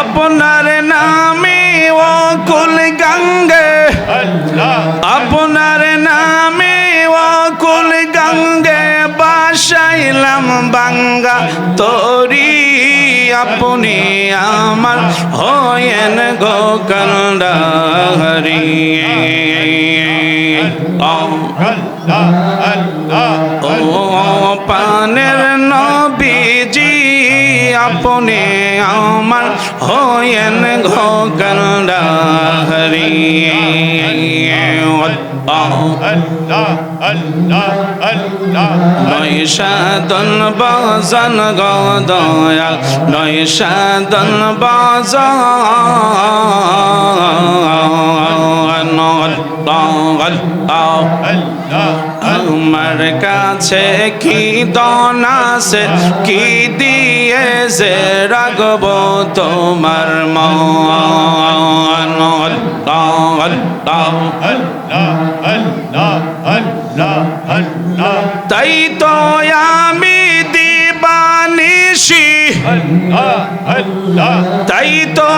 আপনার নামে অকুল গঙ্গে, আপনার নামে অকুল গঙ্গে বাসাইলাম বাঙ্গা তরি। আপনি আমার হয়েন গো কান্ডারি। ও পানের নবীজি আপনি আমার হয়েন গো কান্ডারি। নৈশাদন বাজান গো দয়াল, নৈশাদন বাজান। আমার কাছে কি দন আছে, কি দিয়েছে রাগব তোমার মন। তাই তো আমি দিবানিশি, তাই তো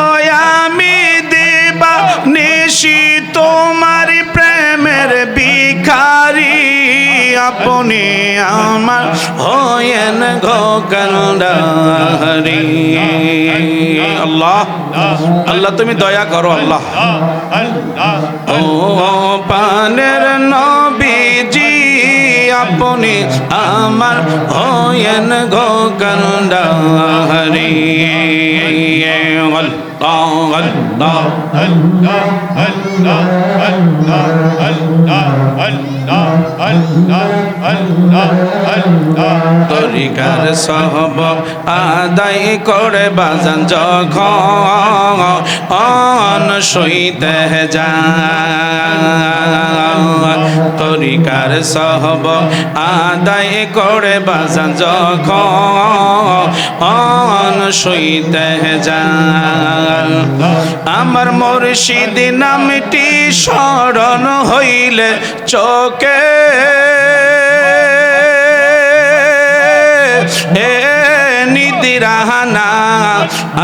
আমি দিবানিশি তোমার প্রেমের ভিখারি। আপনি আমার হয়েন গো কান্ডারি। আল্লাহ আল্লাহ তুমি দয়া করো আল্লাহ। ও পানের নবীজি আপনি আমার হয়েন গো কান্ডারি। তরিকার সহব আদায় করে বাজান যখন সইতে যায়। তরিকার সহব আদায় করে বাজান যখন সইতে যায়। আমার মুর্শিদ নামটি স্মরণ হইলে চোখে নিদিরাহানা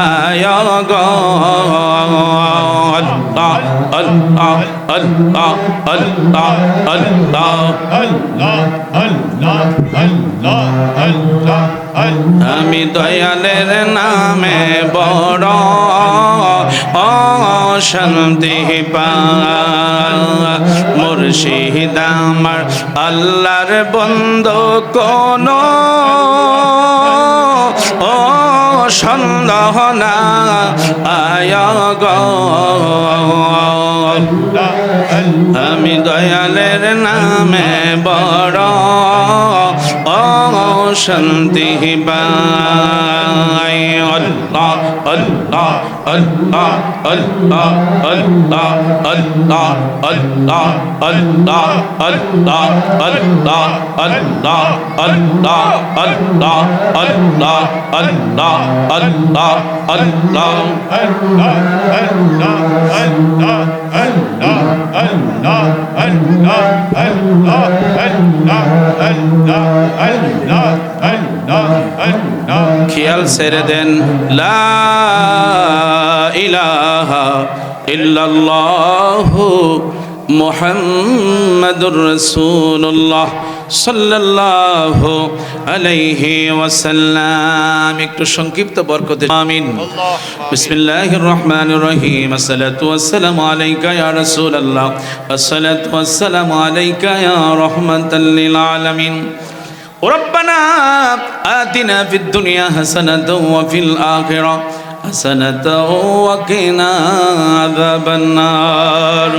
আয় গো। আল্লাহ আল্লাহ আল্লাহ আল্লাহ আল্লাহ আল্লাহ। আমি দয়ালের নামে বড় শান্তি পাই। মুর্শিদ আমার আল্লাহর বন্ধু কোন ও সন্দেহ না আয় গো। আমি দয়ালের নামে বড় শান্তি পাই। আল্লাহ আল্লাহ আল্লাহ আল্লাহ আল্লাহ আল্লাহ আল্লাহ আল্লাহ আল্লাহ আল্লাহ আল্লাহ আল্লাহ আল্লাহ আল্লাহ আল্লাহ আল্লাহ আল্লাহ খেয়াল ছেড়ে দেন। লা ইলাহা ইল্লাল্লাহু মুহাম্মাদুর রাসূলুল্লাহ সাল্লাল্লাহু আলাইহি ওয়াসাল্লাম। একটু সংক্ষিপ্ত বরকতে আমিন। বিসমিল্লাহির রহমানির রহিম। আসসালাতু ওয়াসসালামু আলাইকা ইয়া রাসূলুল্লাহ, আসসালাতু ওয়াসসালামু আলাইকা ইয়া রাহমাতাল লিল আলামিন। রব্বানা আতিনা ফিদ দুনিয়া হাসানাতাও ওয়া ফিল আখিরাহ হাসানাতাও ওয়া কিনা আযাবান নার।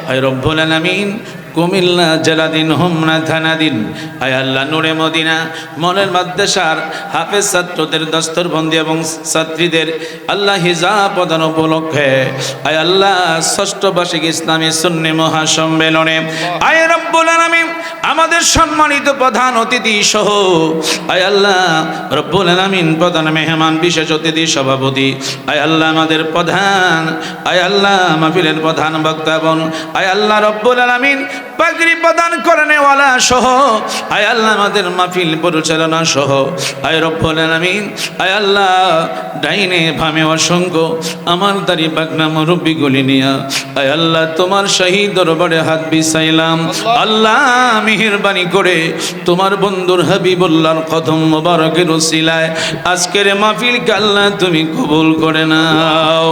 হে রব্বুল আলামিন, কুমিল্লা জেলাধীন হোমনা থানাধীন আয় আল্লাহ নূরে মদিনা মনের মাদ্রাসার হাফেজ ছাত্রদের দস্তরবন্দি এবং ছাত্রীদের আল্লাহ হিজাব প্রদান উপলক্ষে আয় আল্লাহ ষষ্ঠ বার্ষিক ইসলামী সুন্নি মহাসম্মেলনে আয় রব্বুল আলামিন আমাদের সম্মানিত প্রধান অতিথি সহ আয় আল্লাহ রব্বুল আলামিন প্রধান মেহমান বিশেষ অতিথি সভাপতি আয় আল্লাহ আমাদের প্রধান আয় আল্লাহ মাহফিলের প্রধান বক্তা এবং আয় আল্লাহ রব্বুল আলামিন পাগড়ি প্রদান করেনেওয়ালা সহ আয় আল্লাহ আমাদের মাহফিল পরিচালনা সহ আয় রব্বুল আলামিন আয় আল্লাহ ডাইনে ভামে অসংখ্য আমার দাড়ি বাগনা মুরব্বিগুলি নিয়া আয় আল্লাহ তোমার শাহী দরবারে হাত বিছাইলাম আল্লাহ মেহেরবানি করে তোমার বন্ধুর হাবিবুল্লাহর কদম মোবারকের উসিলায় আজকের মাহফিলকে আল্লাহ তুমি কবুল করে নাও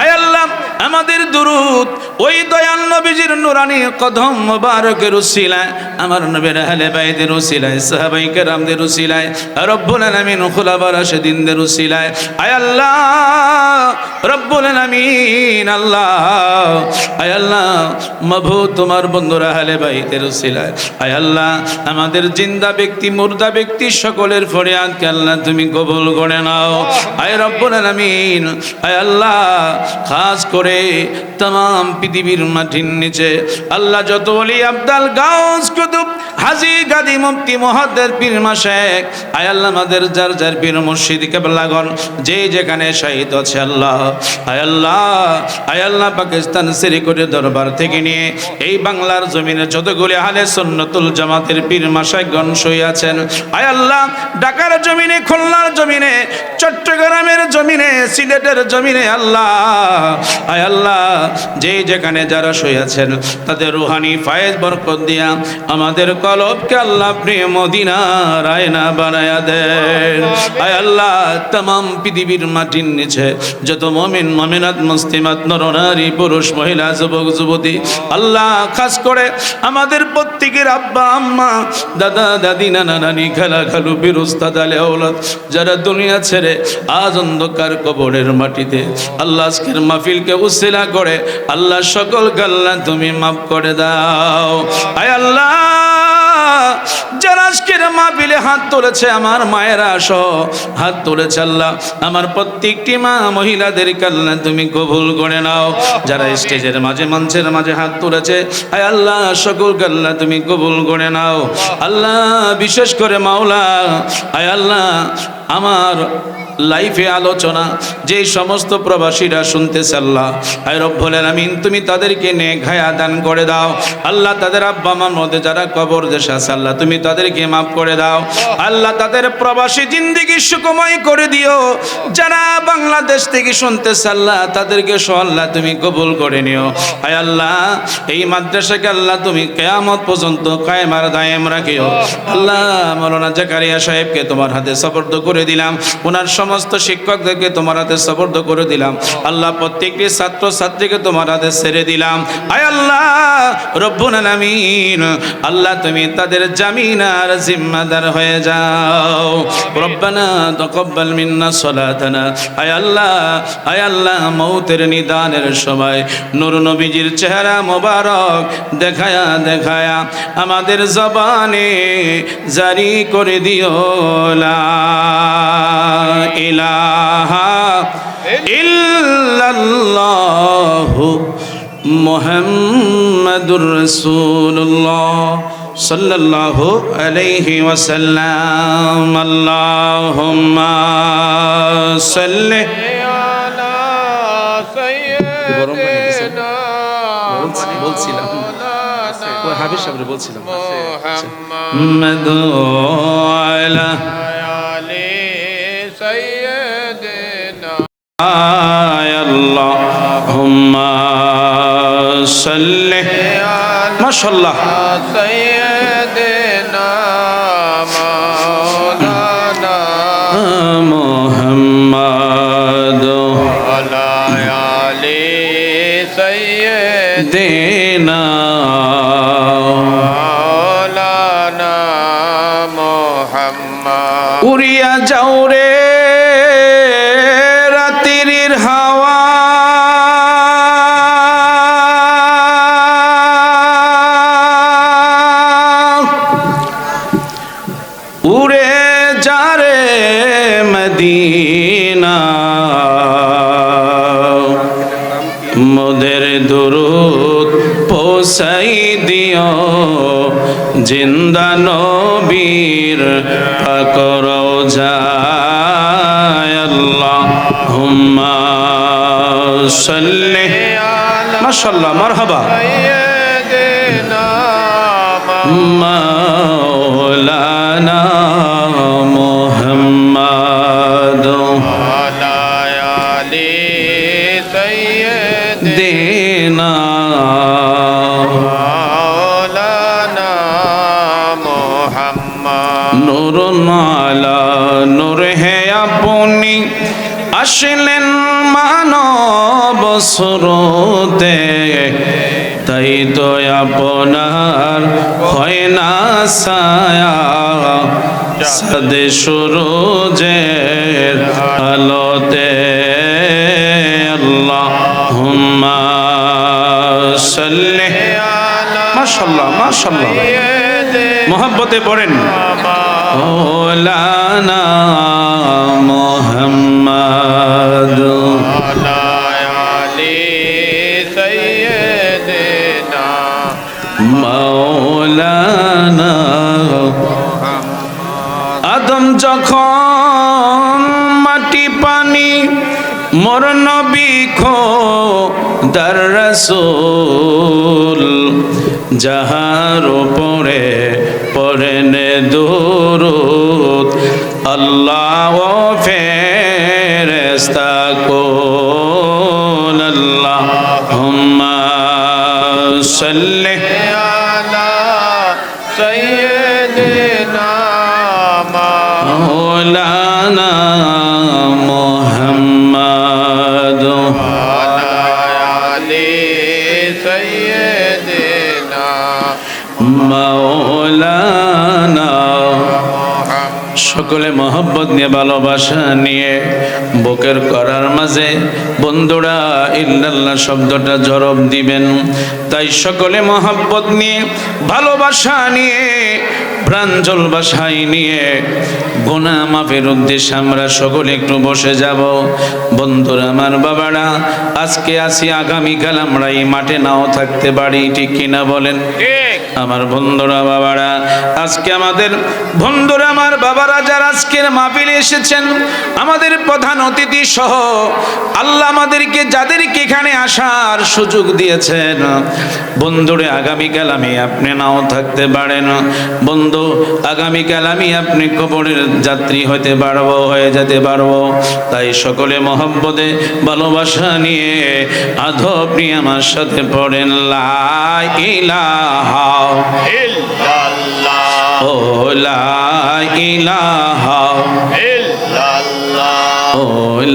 আয় আল্লাহ আমাদের দুরূদ ওই দয়াল নবীজির নুরানি কদম মোবারকের উসিলায় আমার নবীর আহলে বাইতের উসিলায় সাহাবায়ে কেরামদের উসিলায় রব্বুল আলামিন খুলাফায়ে রাশিদিনদের উসিলায় আয় আল্লাহ রব্বুল আলামিন আল্লাহ আয় আল্লাহ মাবুদ তোমার বন্ধুরা আহলে বাইতের উসিলায় আয় আল্লাহ আমাদের জিন্দা ব্যক্তি মুর্দা ব্যক্তি সকলের ফরিয়াদকে আল্লাহ তুমি কবুল করে নাও আয় রব্বুল আলামিন আয় আল্লাহ খাস করে तमाम পৃথিবীর মাটির নিচে আল্লাহ যত ওলি আব্দাল গাউস কুতুব হাজী গাদি মুফতি মুহাদ্দিস পীর মাশায়েখ আয় আল্লাহ আমাদের যার যার পীর মুর্শিদ কিবলাগণ যে যেখানে শহীদ আছে আল্লাহ আয় আল্লাহ পাকিস্তান সিরিকুটের দরবার থেকে নিয়ে এই বাংলার জমিনে যতগুলি আহলে সুন্নাতুল জামাতের পীর মাশায়েখগণ শুয়ে আছেন আয় আল্লাহ ঢাকার জমিনে খুলনার জমিনে চট্টগ্রামের জমিনে সিলেটের জমিনে আল্লাহ আয় আল্লাহ যে যেখানে যারা শুয়ে আছেন তাদের রুহানি ফায়েজ বরকত দিয়া আমাদের কলবকে আল্লাহ আপনি মদিনার আয়না বানায়া দেন আয় আল্লাহ तमाम পৃথিবীর মাটির নিচে যত মুমিন মুমিনাত মুসলিমাত নরনারী পুরুষ মহিলা যুবক যুবতী আল্লাহ খাস করে আমাদের প্রত্যেকের আব্বা আম্মা দাদা দাদি নানা নানি খালা খালু বীর উস্তাদ আলে আওলাদ যারা দুনিয়া ছেড়ে আজ অন্ধকার কবরের মাটিতে আল্লাহ আজকের মাহফিলকে উসিলা করে আল্লাহ সকলকে আল্লাহ তুমি মাফ করে দাও আয় আল্লাহ যারা আজকের মাহফিলে হাত তুলেছে আমার মায়েরা সহ হাত তুলেছে আল্লাহ আমার প্রত্যেকটি মা মহিলাদেরকে আল্লাহ তুমি কবুল করে নাও যারা স্টেজের মাঝে মঞ্চের মাঝে হাত তুলেছে আয় আল্লাহ সকলকে আল্লাহ তুমি কবুল করে নাও আল্লাহ বিশেষ করে মাওলা আয় আল্লাহ আমার লাইফে আলোচনা যে সমস্ত প্রবাসীরা শুনতেছে আল্লাহ আয় রব্বুল আলামিন তুমি তাদেরকে নেক হায়াত দান করে দাও আল্লাহ তাদের আব্বা মার মধ্যে যারা কবর দেশে আছে আল্লাহ তুমি তাদেরকে মাফ করে দাও আল্লাহ তাদের প্রবাসী জিন্দেগি সুখময় করে দিও যারা বাংলাদেশ থেকে শুনতেছে আল্লাহ তাদেরকে সহ আল্লাহ তুমি কবুল করে নিও আয় আল্লাহ এই মাদ্রাসাকে আল্লাহ তুমি কিয়ামত পর্যন্ত কায়েম আর দায়েম রাখিও আল্লাহ মাওলানা জাকারিয়া সাহেবকে তোমার হাতে সুপর্দ করে দিলাম ওনার সমস্ত শিক্ষকদেরকে তোমার হাতে সুপর্দ করে দিলাম আল্লাহ প্রত্যেকটি ছাত্র ছাত্রীকে তোমার হাতে ছেড়ে দিলাম আয় আল্লাহ রব্বুল আলামিন আল্লাহ তুমি তাদের জামিনার জিম্মাদার হয়ে যাও রব্বানা তাকাব্বাল মিন্না সালাতানা আয় আল্লাহ মউতের নিদানের সময় নূর নবীজির চেহারা মোবারক দেখায়া দেখায়া আমাদের জবানে জারি করে দিও লা ইলাহা ইল্লাল্লাহু মুহাম্মাদুর রাসূলুল্লাহ সাল্লাল্লাহু আলাইহি ওয়াসাল্লাম আল্লাহুম্মা সাল্লি আলা সাইয়্যিদিনা বলছিলাম ওই হাবিব সাহেব বলছিলাম মুহাম্মাদ আলা আল্লাহুম্মা সাল্লি মাশাআল্লাহ সাইয়্যিদিনা মাওলানা মুহাম্মাদ আলা আলি সাইয়্যিদিনা মাওলানা মুহাম্মাদ উড়িয়া যাও রে রাতের হাওয়া উড়ে যারে মদিনা মোদের দুরুদ পৌঁছাই দিও জিন্দা নবীর পাক রওজায় আল্লাহুম্মা সাল্লি মাশাআল্লাহ মারহাবা মাওলানা মুহাম্মাদ দেনা নূর আলা নূর হে আপনি আসলেন মানব স্রোতে তাই তো আপনার হয় না ছায়া সাদে সূরজের আলোতে আল্লাহুম্মা সাল্লি মাশাআল্লাহ মাশাআল্লাহ মোহাব্বতে পড়েন মাওলানা মুহাম্মদ মাওলানা আদম যখন মাটি পানি মোর নবী খোদার রাসূল যাহার উপরে পড়েন দুরূদ আল্লাহ ও ফেরেশতা কুল আল্লাহুম্মা সাল্লি আলা সাইয়্যিদিনা মাওলানা মুহাম্মদ মাওলানা সকলে মহব্বত নিয়ে ভালোবাসা নিয়ে বুকের করার মাঝে বন্ধুরা ইল্লাল্লাহ শব্দটা জরব দিবেন। তাই সকলে মহব্বত নিয়ে ভালোবাসা নিয়ে প্রাঞ্জল বাসাই নিয়ে গুনাহ মাফের উদ্দেশ্যে আমরা সকলে একটু বসে যাব। বন্ধুরা আমার বাবারা, আজকে আসি আগামীকাল আমরা এই মাঠে নাও থাকতে পারি, ঠিক কিনা বলেন? আমার বন্ধুরা বাবারা, আজকে আমাদের বন্ধুরা আমার বাবারা যারা আজকের মাহফিলে এসেছেন, আমাদের প্রধান অতিথি সহ আল্লাহ আমাদেরকে যাদেরকে এখানে আসার সুযোগ দিয়েছেন, বন্ধুরে আগামীকাল আমি আপনি নাও থাকতে পারেন। বন্ধু, আগামীকাল আমি আপনি কবরের যাত্রী হতে পারবো, হয়ে যেতে পারবো। তাই সকলে মহব্বতে ভালোবাসা নিয়ে আদব নিয়ে আমার সাথে পড়েন লা ইলাহা ইল্লাল্লাহ ও লা ইলাহা ইল্লাল্লাহ ও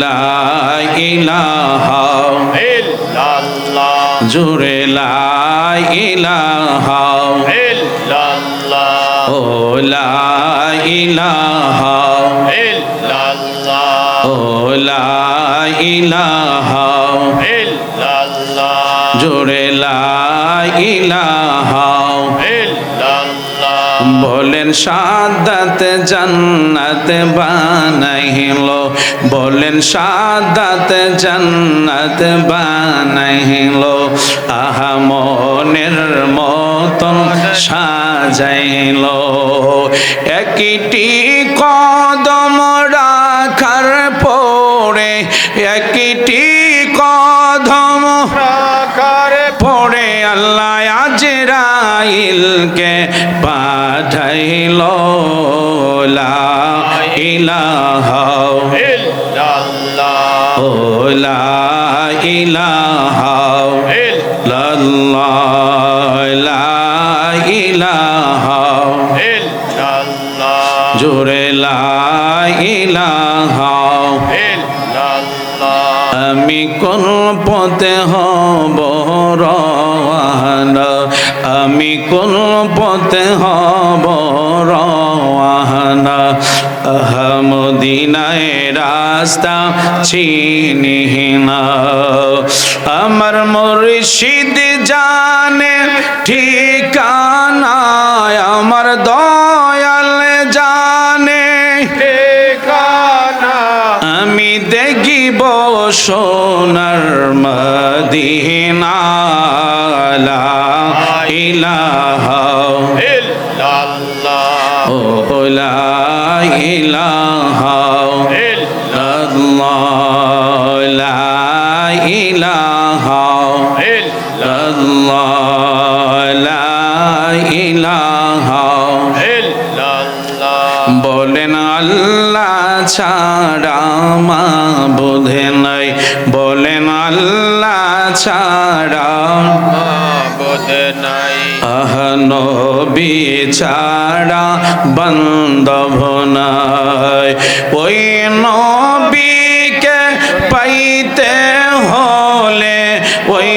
লা ইলাহা ইল্লাল্লাহ জোরে লা ইলাহা ইল্লাল্লাহ ও লা ইলাহা ইল্লাল্লাহ ও লা ইলাহা ইল্লাল্লাহ জোরে লা ইলাহা ইল্লাল্লাহ বলেন শাহাদাত জান্নাত বানাইলো, বলেন শাহাদাত জান্নাত বানাইলো, আহা মনের মতন সাজাইলো। একটি কদম রাখার পরে, একটি কদম রাখার পরে আল্লাহ আজরাইলকে পাঠাইলো। লা ইলাহা ইল্লাল্লাহ ও লা ইলাহা ইল্লাল্লাহ লা ইলাহা ইল্লাল্লাহ জোরে লা ইলাহা ইল্লাল্লাহ। আমি কোন পথে হব রওয়ানা, আমি কোন পথে হব রওয়ানা, মদিনায় রাস্তা চিনি না। আমার মুর্শিদ জানে ঠিকানা, আমার দয়াল জানে ঠিকানা। আমি দেখিব সোনার মদিনা। লা ইলাহা লা ইলাহা ইল্লাল্লাহ লা ইলাহা ইল্লাল্লাহ লা ইলাহা ইল্লাল্লাহ বলেন আল্লাহ ছাড়া মাবুদ নাই বলেন আল্লাহ ছাড়া মাবুদ নাই আহ নবী ছাড়া বান্ধব নাই ওই নবীকে পাইতে হলে ওই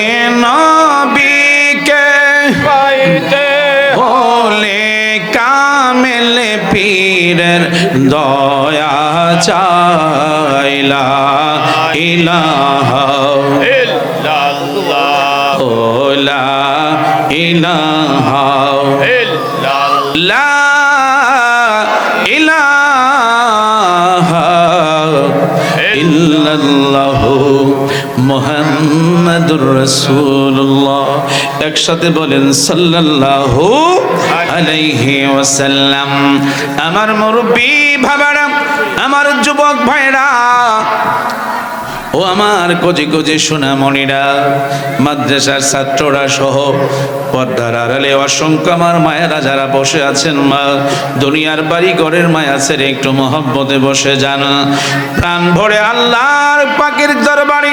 নবীকে পাইতে হলে কামেল পীরের দয়া চাইলা ইলাহা ইল্লাল্লাহ ও লা ইলাহা ইল্লাল্লাহ লা ইলাহা ইল্লাল্লাহ মুহাম্মাদুর রাসূলুল্লাহ একসাথে বলেন সাল্লাল্লাহু আলাইহি ওয়াসাল্লাম আমার মুরব্বি ভাইরা আমার যুবক ভাইরা ও আমার কচি কচি সোনামণিরা মাদ্রাসার ছাত্ররা সহ পর্দার আড়ালে অসংখ্য আমার মায়েরা যারা বসে আছেন মা দুনিয়ার বাড়ি ঘরের মায়া ছেড়ে একটু মহব্বতে বসে যান প্রাণ ভরে আল্লাহর পাকের দরবারে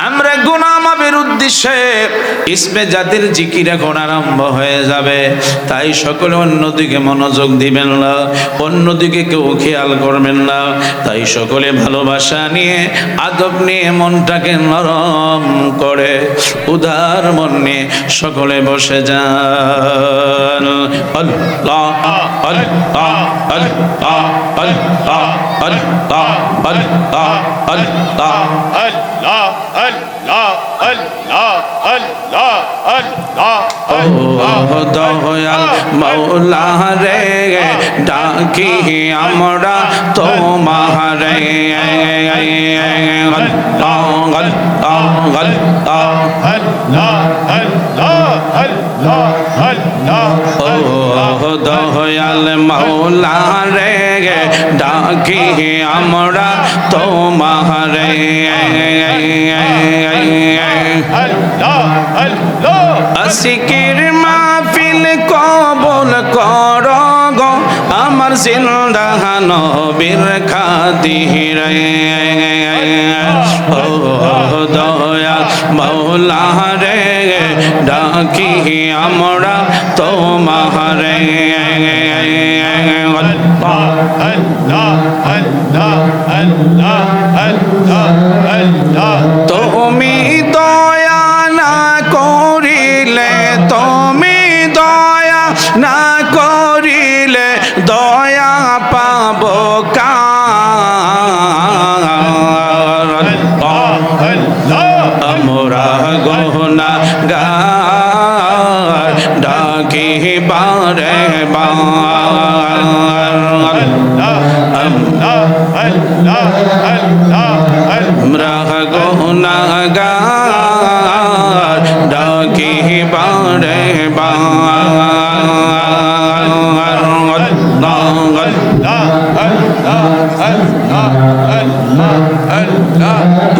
আমরা গুনাহ মাফের উদ্দেশ্যে ইসমে জাতির জিকির এখন আরম্ভ হয়ে যাবে তাই সকলে অন্যদিকে মনোযোগ দিবেন না অন্যদিকে কেউ খেয়াল করবেন না তাই সকলে ভালোবাসা নিয়ে আদব নিয়ে মনটাকে নরম করে উদার মন নিয়ে সকলে বসে যান আল্লাহ আল্লাহ আল্লাহ আল্লাহ আল্লাহ আল্লাহ আল্লাহ আল্লাহ আল্লাহ আল্লাহ আল্লাহ আল্লাহ দয়াল মাওলা রে ডাকি আমরা তোমারে আল্লাহ আল্লাহ আল্লাহ আল্লাহ আল্লাহ আল্লাহ দয়াল মাওলা রে ডাকি আমরা তোমারে আশিকের মাহফিল কবুল কর গো আমার জিন্দা নবীর খাতিরে ও দয়া মাওলা রে ডাকি আমরা তোমারে আল্লাহ আল্লাহ আল্লাহ আল্লাহ আল্লাহ আল্লাহ তুমি দয়া না করিলে তুমি দয়া না করিলে দয়া পাবো কার আমরা গুনাহগার ডাকি বারে বার আমরা গুনাহগার ডাকি বারে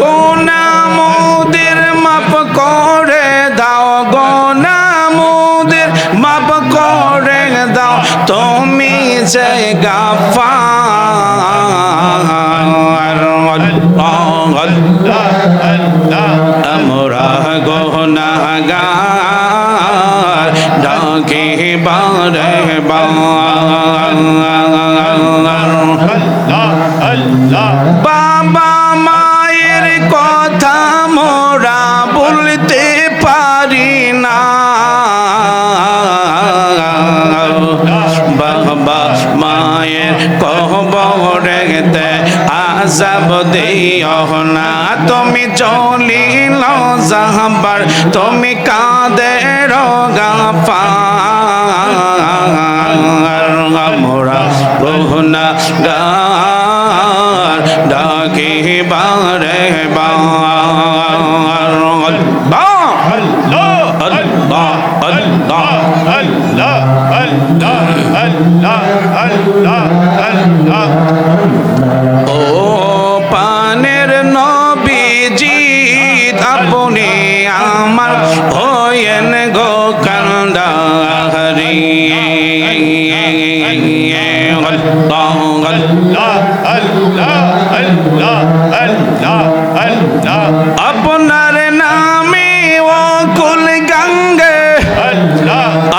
গোনামুদের মাপ করে দাও গোনামুদের মাপ করে দাও তুমি যে গাফার আমরা গুনাহগার ডাকি বারে বার বাবা মায়ের কথা মোরা বলতে পারি না বাবা মায়ের কবরেতে আযাব দিও না তুমি চলিল যাবার তুমি কাদের গাফার আমরা গুনাহগার ডাকি বারে বার আল্লাহ আল্লাহ আল্লাহ আল্লাহ আল্লাহ আল্লাহ আপনি আমার হয়েন গো কান্ডারি আল্লাহ আপনার নামে ও কুল গঙ্গে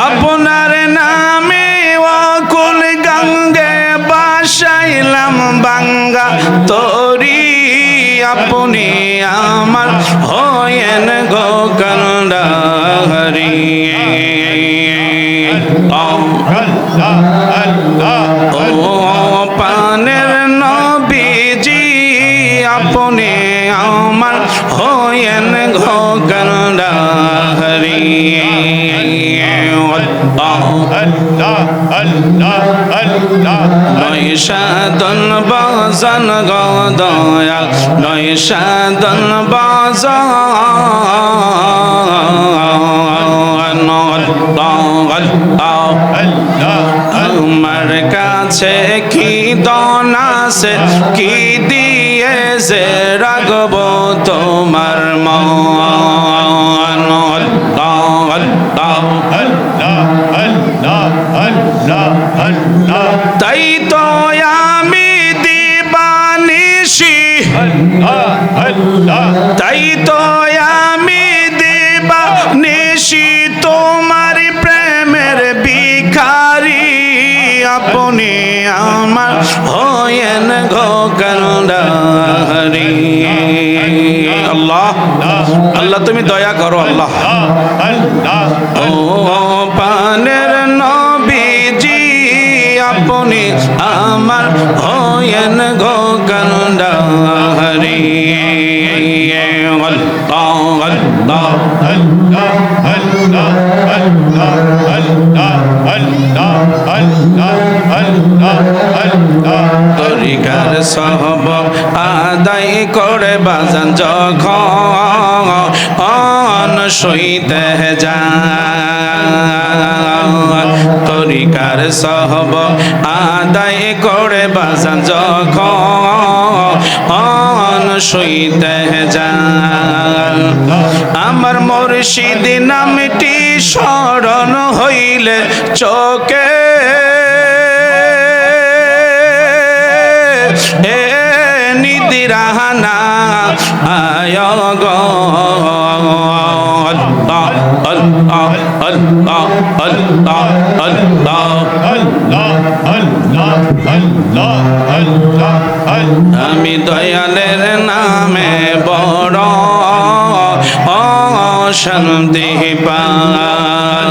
আপনার নামে ও কুল গঙ্গে বাসাইলাম বাঙ্গা তরি আপনি আমার হয়েন গো কান্ডারি ও পানের নবীজি আপনি আমার হয়েন গো কান্ডারি নৈশাদন বাজান গো দয়াল নৈশাদন বাজান আমার কাছে কি দন আছে কি দিয়েছে রাগব তোমার মন তাই তো আমি দিবানিশি তাই তো আমি দিবানিশি তোমার প্রেমের ভিখারি আপনি আমার হয়েন গো কান্ডারি আল্লাহ আল্লাহ তুমি দয়া করো আল্লাহ ও পানের নবীজি আপনি আমার হয়েন গো কান্ডারি তরিকার সহব আদায় করে বাজান যখন সইতে যান তরিকার সহব আদায় করে বাজান যখন সইতে যান আমার মুর্শিদ নামটি স্মরণ হইলে চোখে নিদিরাহানা আয় গো আল্লাহ আল্লাহ আল্লাহ আল্লাহ আল্লাহ আমি দয়ালের নামে বড় শান্তি পাই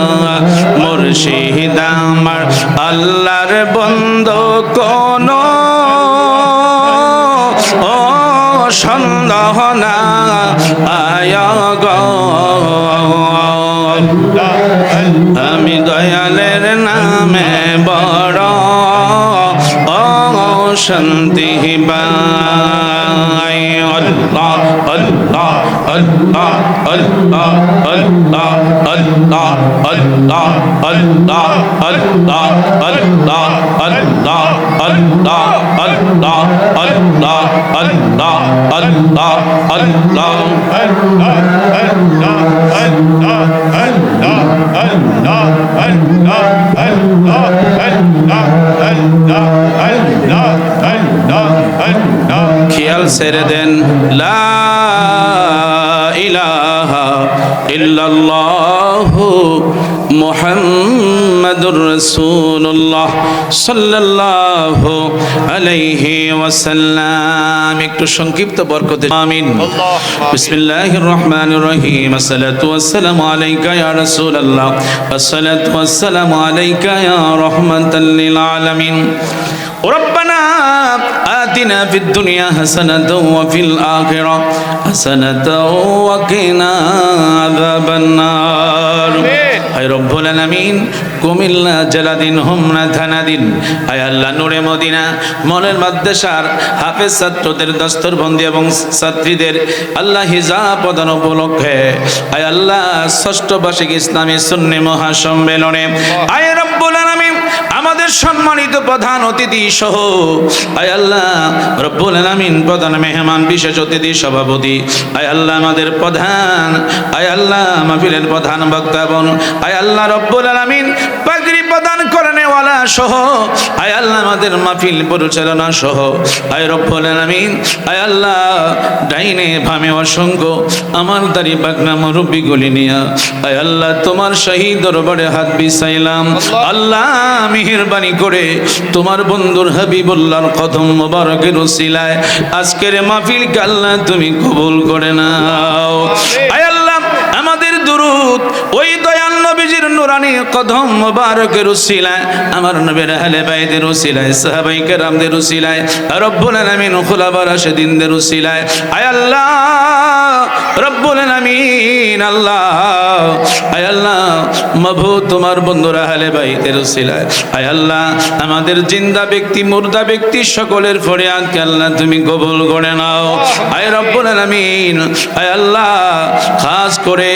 মুর্শিদ আমার আল্লাহর বন্ধু কোনো সন্দেহ না আয় গো আমি দয়ালের নামে বড় শান্তি পাই আল্লাহ আল্লাহ আল্লাহ আল্লাহ আল্লাহ আল্লাহ আল্লাহ আল্লাহ আল্লাহ আল্লাহ আল্লাহ আল্লাহ আল্লাহ আল্লাহ আল্লাহ আল্লাহ আল্লাহ খেয়াল ছেড়ে দেন লা ইলাহা ইল্লাল্লাহু মুহাম্মাদুর রাসূলুল্লাহ সাল্লাল্লাহু আলাইহি ওয়াসাল্লাম একটু সংক্ষিপ্ত বরকতে আমিন বিসমিল্লাহির রহমানির রহিম আসসালাতু ওয়াসসালামু আলাইকা ইয়া রাসূলুল্লাহ আসসালাতু ওয়াসসালামু আলাইকা ইয়া রাহমাতাল লিল আলামিন ربنا آتنا في الدنيا حسنة وفي الآخرة حسنة وقنا عذاب النار আয় রব্বুল আলামিন কুমিল্লা জেলাদিন হোমনা থানাদিন আয় আল্লাহ নূরে মদিনা মনের মাদ্রাসার হাফেজ ছাত্রদের দস্তরবন্দি এবং ছাত্রীদের আল্লাহ হিজাব প্রদান উপলক্ষে আয় আল্লাহ ষষ্ঠ বার্ষিক ইসলামী সুন্নি মহাসম্মেলনে আয় রব্বুল আলামিন আমাদের সম্মানিত প্রধান অতিথি সহ আয় আল্লাহ রব্বুল আলামিন প্রধান মেহমান বিশেষ অতিথি সভাপতি আয় আল্লাহ আমাদের প্রধান আয় আল্লাহ মাহফিলের প্রধান বক্তাবন আয় আল্লাহ রব্বুল আলামিন পাগড়ি প্রদান করেনেওয়ালা সহ আয় আল্লাহ আমাদের মাহফিল পরিচালনা সহ আয় রব্বুল আলামিন আয় আল্লাহ ডাইনে ভামে অসংখ্য আমার দাড়ি পাকনা মুরব্বিগুলি নিয়া আয় আল্লাহ তোমার শহীদ দরবারে হাত বিছাইলাম আল্লাহ মেহেরবানি করে তোমার বন্ধুর হাবিবুল্লাহর কদম মোবারকের উসিলায় আজকের মাহফিলকে আল্লাহ তুমি কবুল করে নাও আয় আল্লাহ আমাদের দুরূদ ওই দয়াল নবীজির নুরানি কদম মোবারকের উসিলায় আমার নবীর আহলে বাইতের উসিলায় সাহাবায়ে কেরামদের উসিলায় রব্বুল আলামিন খুলাফা রাশিদিনদের উসিলায় আয় আল্লাহ রব্বুল আলামিন আল্লাহ আয় আল্লাহ মাবুদ তোমার বন্ধুরা আহলে বাইতের উসিলায় আয় আল্লাহ আমাদের জিন্দা ব্যক্তি মুর্দা ব্যক্তি সকলের ফরিয়াদকে আল্লাহ তুমি কবুল করে নাও আয় রব্বুল আলামিন আয় আল্লাহ খাস করে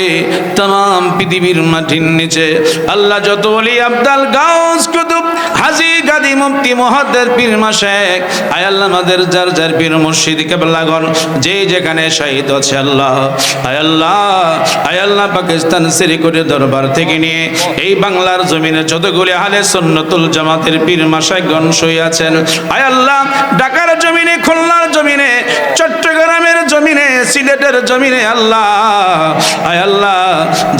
तमाम পৃথিবীর মাটির নিচে আল্লাহ যত ওলি আব্দাল গাউস কুতুব হাজী গাদি মুফতি মুহাদ্দিস পীর মাশায়েখ আয় আল্লাহ আমাদের যার যার পীর মুর্শিদ কিবলাগণ যে যেখানে শহীদ আছে আল্লাহ আয় আল্লাহ আয় আল্লাহ পাকিস্তান সিরিকুরি দরবার থেকে নিয়ে এই বাংলার জমিনে যতগুলি আহলে সুন্নাতুল জামাতের পীর মাশায়েখগণ শুয়ে আছেন আয় আল্লাহ ঢাকার জমিনে খুলনার জমিনে চট্টগ্রামের জমিনে সিলেটের জমিনে আল্লাহ আয় আল্লাহ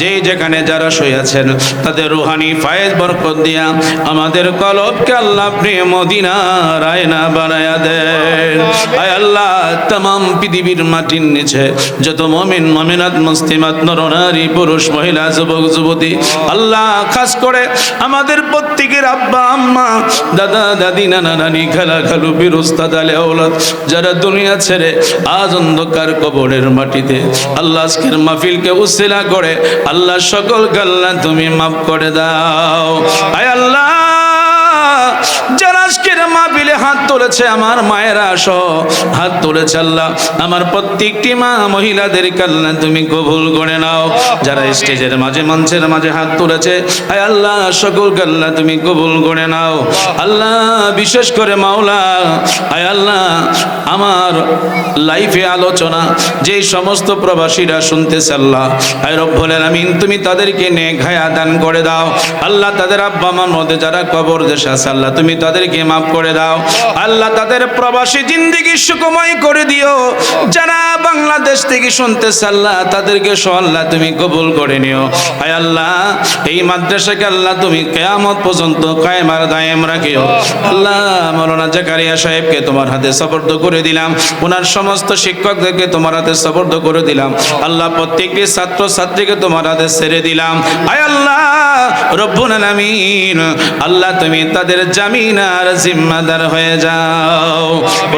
যে যেখানে যারা শুয়ে আছেন তাদের রূহানি ফায়েজ বরকত দিয়া আমাদের কলবকে আল্লাহ আপনি মদিনার আয়না বানায়া দেন আয় আল্লাহ तमाम পৃথিবীর মাটির নিচে যত মুমিন মুমিনাত মুসলিমাত নর নারী পুরুষ মহিলা যুবক যুবতী আল্লাহ খাস করে আমাদের প্রত্যেকের আব্বা আম্মা দাদা দাদি নানা নানি খালা খালু পীর উস্তাদ আলে আওলাদ যারা দুনিয়া ছেড়ে আজ অন্ধকার কবরের মাটিতে আল্লাহ আজকের মাহফিলকে উসিলা করে আল্লাহ সকলকে আল্লাহ তুমি মাফ করে দাও আয় আল্লাহ যারা আজকের মাহফিলে হাত তুলেছে আমার মায়েরা সহ হাত তুলেছে আল্লাহ আমার প্রত্যেকটি মা মহিলাদেরকে আল্লাহ তুমি কবুল করে নাও যারা স্টেজের মাঝে মঞ্চের মাঝে হাত তুলেছে আয় আল্লাহ সকলকে আল্লাহ তুমি কবুল করে নাও আল্লাহ বিশেষ করে মাওলা আয় আল্লাহ আমার লাইফে আলোচনা যে সমস্ত প্রবাসীরা শুনতেছে আল্লাহ আয় রব্বুল আলামিন তুমি তাদেরকে নেক হায়াত দান করে দাও আল্লাহ তাদের আব্বা আম্মার মধ্যে যারা কবর দেশে আছে আল্লাহ তুমি তাদেরকে মাফ করে দাও আল্লাহ তাদের প্রবাসী জিন্দেগি সুখময় করে দিও যারা বাংলাদেশ থেকে শুনতেছে আল্লাহ তাদেরকে সহ আল্লাহ তুমি কবুল করে নিও আয় আল্লাহ এই মাদ্রাসাকে আল্লাহ তুমি কিয়ামত পর্যন্ত কায়েম আর দায়েম রাখিও আল্লাহ মাওলানা জাকারিয়া সাহেবকে তোমার হাতে সুপর্দ করে দিলাম ওনার সমস্ত শিক্ষকদেরকে তোমার হাতে সুপর্দ করে দিলাম আল্লাহ প্রত্যেকটি ছাত্র ছাত্রীকে তোমার হাতে ছেড়ে দিলাম আয় আল্লাহ রব্বুল আলামিন আল্লাহ তুমি তাদের জামিনার জিম্মাদার হয়ে যাও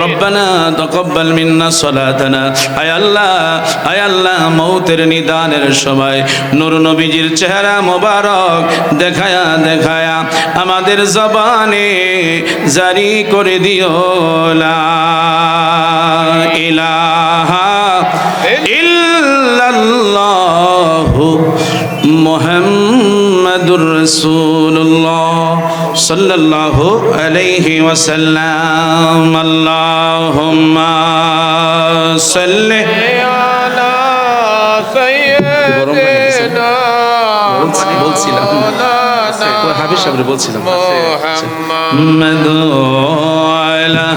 রব্বানা তাকাব্বাল মিন্না সালাতানা আয় আল্লাহ মউতের নিদানের সময় নূর নবীজির চেহারা মোবারক দেখায়া দেখায়া আমাদের জবানে জারি করে দিও লা ইলাহা ইল্লাল্লাহু মুহাম্মাদুর রাসূলুল্লাহ সাল্লাল্লাহু আলাইহি ওয়াসাল্লাম আল্লাহুম্মা সাল্লি আলা সাইয়্যিদিনা বলছিলাম হাবিব সাহেব বলছিলাম মুহাম্মাদু আলা